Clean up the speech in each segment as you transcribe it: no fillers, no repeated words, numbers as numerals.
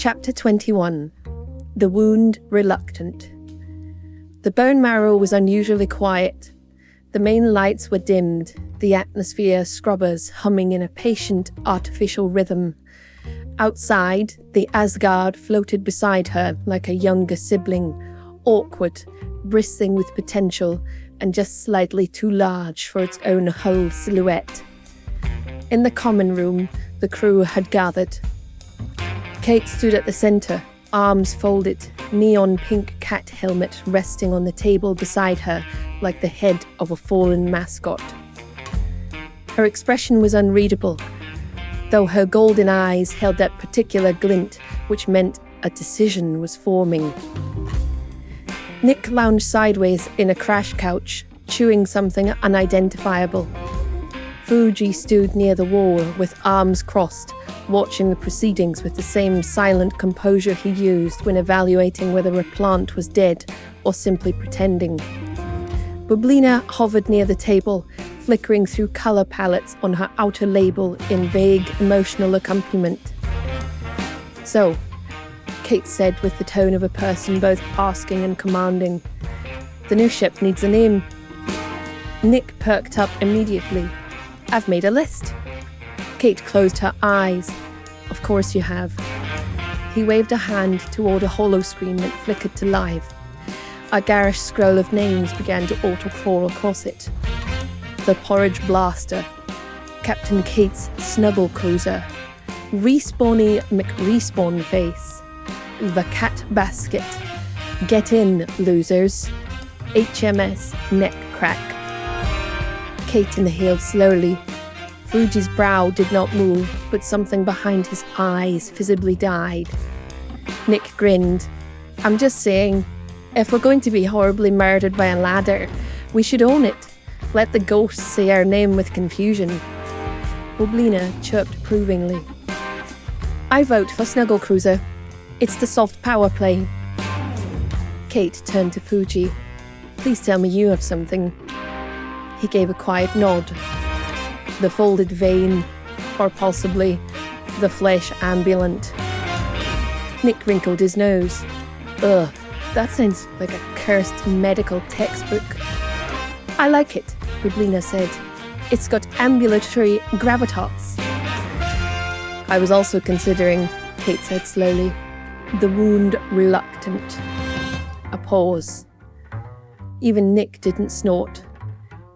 Chapter 21. The Wound Reluctant. The bone marrow was unusually quiet. The main lights were dimmed, the atmosphere scrubbers humming in a patient, artificial rhythm. Outside, the Asgard floated beside her like a younger sibling, awkward, bristling with potential, and just slightly too large for its own hull silhouette. In the common room, the crew had gathered. Kate stood at the center, arms folded, neon pink cat helmet resting on the table beside her like the head of a fallen mascot. Her expression was unreadable, though her golden eyes held that particular glint which meant a decision was forming. Nick lounged sideways in a crash couch, chewing something unidentifiable. Fuji stood near the wall with arms crossed, watching the proceedings with the same silent composure he used when evaluating whether a plant was dead or simply pretending. Bublina hovered near the table, flickering through color palettes on her outer label in vague emotional accompaniment. "So," Kate said with the tone of a person both asking and commanding, "the new ship needs a name." Nick perked up immediately. "I've made a list." Kate closed her eyes. "Of course you have." He waved a hand toward a holoscreen that flickered to life. A garish scroll of names began to auto-crawl across it. The Porridge Blaster, Captain Kate's Snuggle Cruiser, Respawny McRespawn Face, The Cat Basket, Get In, Losers, HMS Neck Crack. Kate inhaled slowly. Fuji's brow did not move, but something behind his eyes visibly died. Nick grinned. "I'm just saying, if we're going to be horribly murdered by a ladder, we should own it. Let the ghosts say our name with confusion." Bublina chirped approvingly. "I vote for Snuggle Cruiser. It's the soft power play." Kate turned to Fuji. "Please tell me you have something." He gave a quiet nod. The folded vein, or possibly the flesh ambulant. Nick wrinkled his nose. "Ugh, that sounds like a cursed medical textbook." "I like it," Bublina said. "It's got ambulatory gravitas." "I was also considering," Kate said slowly, "the wound reluctant." A pause. Even Nick didn't snort.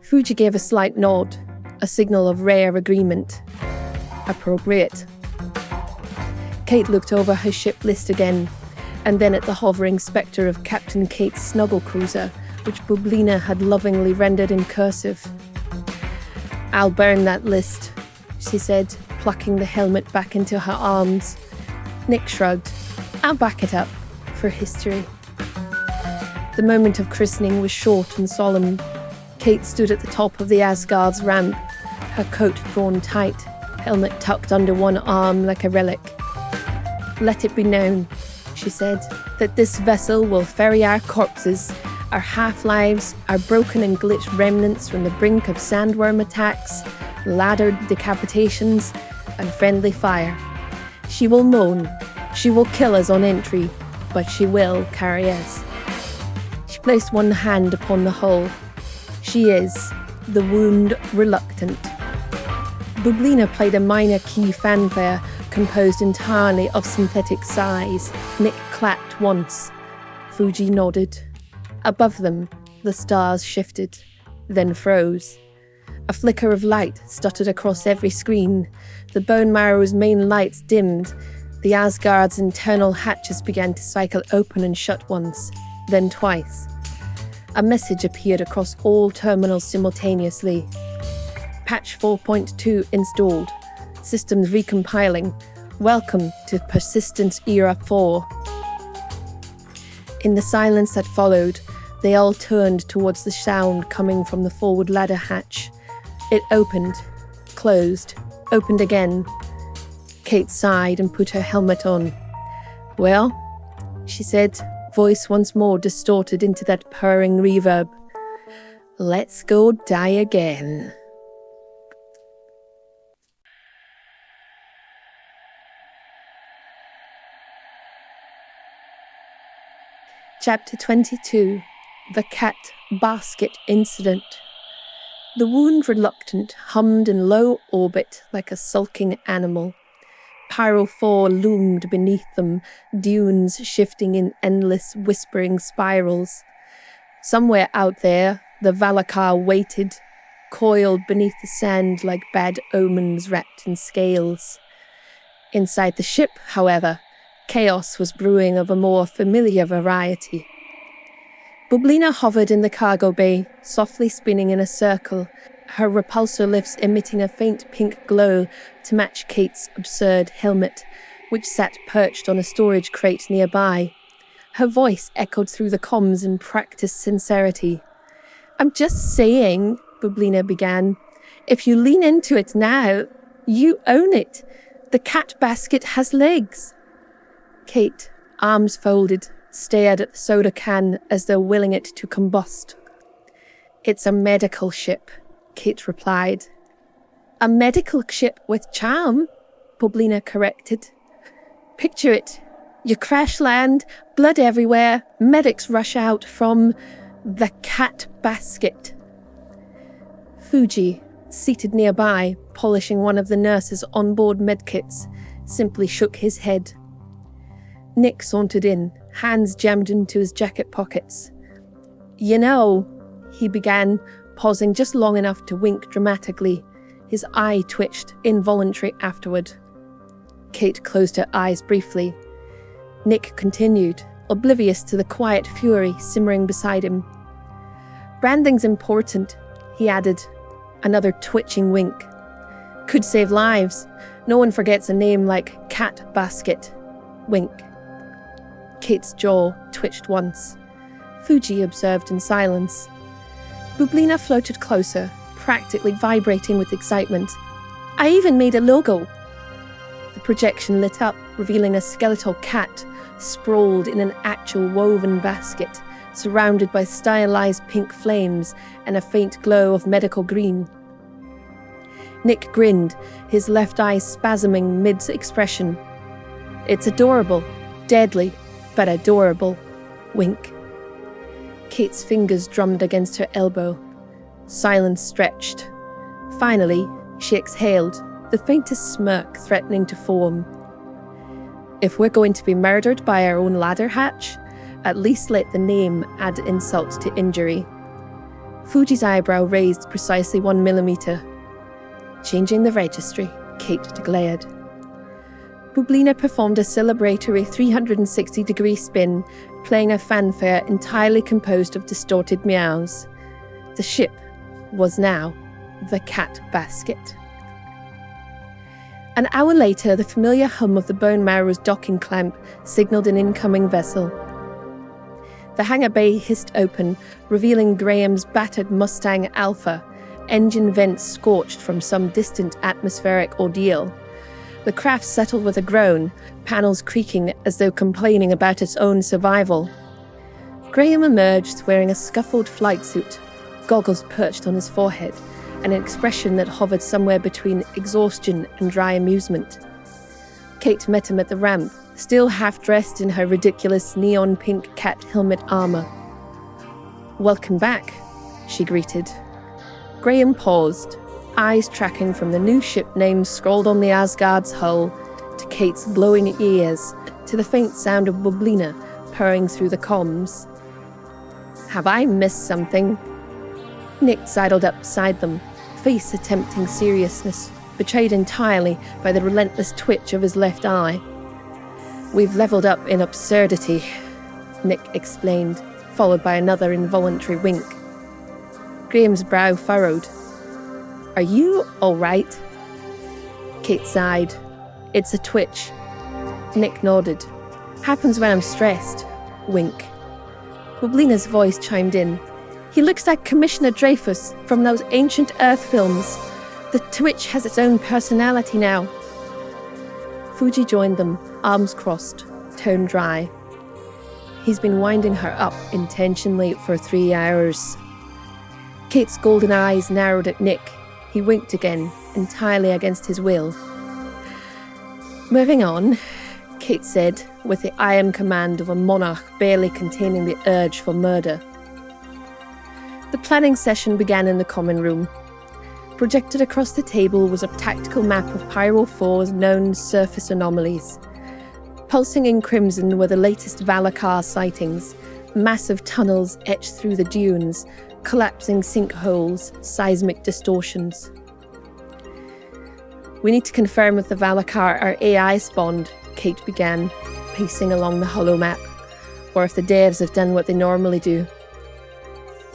Fuji gave a slight nod, a signal of rare agreement. "Appropriate." Kate looked over her ship list again, and then at the hovering spectre of Captain Kate's Snuggle Cruiser, which Bublina had lovingly rendered in cursive. "I'll burn that list," she said, plucking the helmet back into her arms. Nick shrugged. "I'll back it up, for history." The moment of christening was short and solemn. Kate stood at the top of the Asgard's ramp, her coat drawn tight, helmet tucked under one arm like a relic. "Let it be known," she said, "that this vessel will ferry our corpses, our half-lives, our broken and glitched remnants from the brink of sandworm attacks, laddered decapitations, and friendly fire. She will moan, she will kill us on entry, but she will carry us." She placed one hand upon the hull. "She is the wound reluctant." Bublina played a minor key fanfare composed entirely of synthetic sighs. Nick clapped once. Fuji nodded. Above them, the stars shifted, then froze. A flicker of light stuttered across every screen. The bone marrow's main lights dimmed. The Asgard's internal hatches began to cycle open and shut once, then twice. A message appeared across all terminals simultaneously. Patch 4.2 installed. Systems recompiling. Welcome to Persistence Era 4. In the silence that followed, they all turned towards the sound coming from the forward ladder hatch. It opened, closed, opened again. Kate sighed and put her helmet on. "Well," she said, voice once more distorted into that purring reverb, "let's go die again." Chapter 22. The Cat Basket Incident. The wound reluctant hummed in low orbit like a sulking animal. Pyro 4 loomed beneath them, dunes shifting in endless whispering spirals. Somewhere out there, the Valakar waited, coiled beneath the sand like bad omens wrapped in scales. Inside the ship, however, chaos was brewing of a more familiar variety. Bublina hovered in the cargo bay, softly spinning in a circle, her repulsor lifts emitting a faint pink glow to match Kate's absurd helmet, which sat perched on a storage crate nearby. Her voice echoed through the comms in practiced sincerity. "I'm just saying," Bublina began, "if you lean into it now, you own it. The cat basket has legs." Kate, arms folded, stared at the soda can as though willing it to combust. "It's a medical ship," Kate replied. "A medical ship with charm," Bublina corrected. "Picture it. You crash land, blood everywhere, medics rush out from the cat basket." Fuji, seated nearby, polishing one of the nurse's onboard medkits, simply shook his head. Nick sauntered in, hands jammed into his jacket pockets. "You know," he began, pausing just long enough to wink dramatically. His eye twitched, involuntary afterward. Kate closed her eyes briefly. Nick continued, oblivious to the quiet fury simmering beside him. "Branding's important," he added, another twitching wink. "Could save lives. No one forgets a name like Cat Basket." Wink. Kate's jaw twitched once. Fuji observed in silence. Bublina floated closer, practically vibrating with excitement. "I even made a logo." The projection lit up, revealing a skeletal cat sprawled in an actual woven basket, surrounded by stylized pink flames and a faint glow of medical green. Nick grinned, his left eye spasming mid-expression. "It's adorable, deadly, but adorable." Wink. Kate's fingers drummed against her elbow. Silence stretched. Finally, she exhaled, the faintest smirk threatening to form. "If we're going to be murdered by our own ladder hatch, at least let the name add insult to injury." Fuji's eyebrow raised precisely 1 millimeter. "Changing the registry," Kate declared. Bublina performed a celebratory 360-degree spin, playing a fanfare entirely composed of distorted meows. The ship was now the cat basket. An hour later, the familiar hum of the Bone Marrow's docking clamp signaled an incoming vessel. The hangar bay hissed open, revealing Graham's battered Mustang Alpha, engine vents scorched from some distant atmospheric ordeal. The craft settled with a groan, panels creaking as though complaining about its own survival. Graham emerged wearing a scuffled flight suit, goggles perched on his forehead, and an expression that hovered somewhere between exhaustion and dry amusement. Kate met him at the ramp, still half-dressed in her ridiculous neon-pink cat helmet armor. "Welcome back," she greeted. Graham paused, eyes tracking from the new ship name scrawled on the Asgard's hull to Kate's glowing ears to the faint sound of Bublina purring through the comms. "Have I missed something?" Nick sidled up beside them, face attempting seriousness, betrayed entirely by the relentless twitch of his left eye. "We've leveled up in absurdity," Nick explained, followed by another involuntary wink. Graham's brow furrowed. "Are you all right?" Kate sighed. "It's a twitch." Nick nodded. "Happens when I'm stressed." Wink. Bublina's voice chimed in. "He looks like Commissioner Dreyfus from those ancient Earth films. The twitch has its own personality now." Fuji joined them, arms crossed, tone dry. "He's been winding her up intentionally for 3 hours." Kate's golden eyes narrowed at Nick. He winked again, entirely against his will. "Moving on," Kate said, with the iron command of a monarch barely containing the urge for murder. The planning session began in the common room. Projected across the table was a tactical map of Pyro 4's known surface anomalies. Pulsing in crimson were the latest Valakar sightings, massive tunnels etched through the dunes, collapsing sinkholes, seismic distortions. "We need to confirm with the Valakar our AI spawned," Kate began, pacing along the hollow map, "or if the devs have done what they normally do.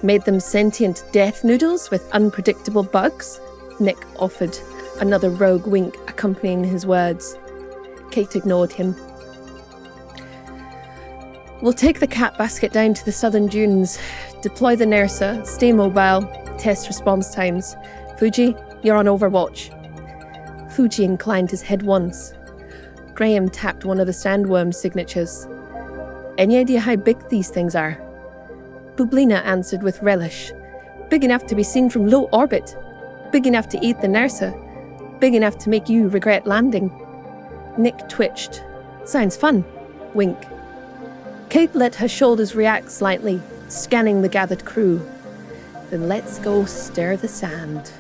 Made them sentient death noodles with unpredictable bugs?" Nick offered, another rogue wink accompanying his words. Kate ignored him. "We'll take the cat basket down to the southern dunes, deploy the NERSA, stay mobile, test response times. Fuji, you're on overwatch." Fuji inclined his head once. Graham tapped one of the sandworm's signatures. "Any idea how big these things are?" Bublina answered with relish. "Big enough to be seen from low orbit. Big enough to eat the NERSA. Big enough to make you regret landing." Nick twitched. "Sounds fun." Wink. Kate let her shoulders react slightly, scanning the gathered crew. "Then let's go stir the sand."